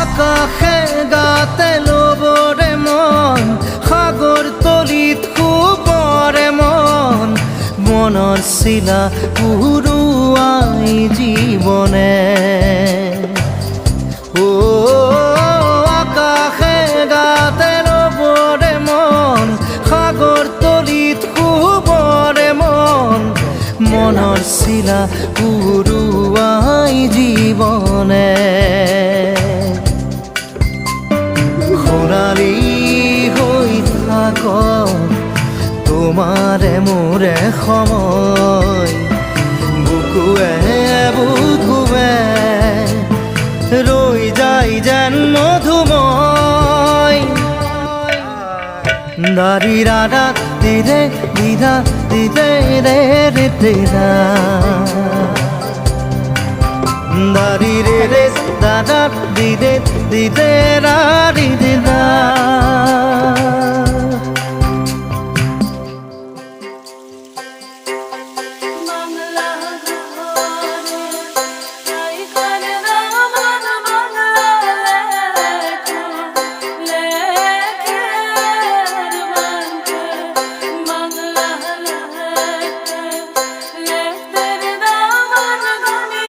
আকাশে গাতে ল'বৰে মন সাগৰ তলিত শুবৰে মন মনৰ চিলা উৰুৱাই জীৱনে আকাশে গাতে ল'বৰে মন সাগৰ তলিত শুবৰে মন মনৰ চিলা উৰুৱাই জীৱনে খৰালি হৈ থাক তোমাৰে মোৰে সময় বুকুৱে বুকুৱে ৰৈ যায় যেন মধুময় দাৰি ৰাধা দিদে দিদা দিদে ৰে ৰে দিদা দাৰি ৰে ৰে দাদা দিদে দিদে ৰা দিদা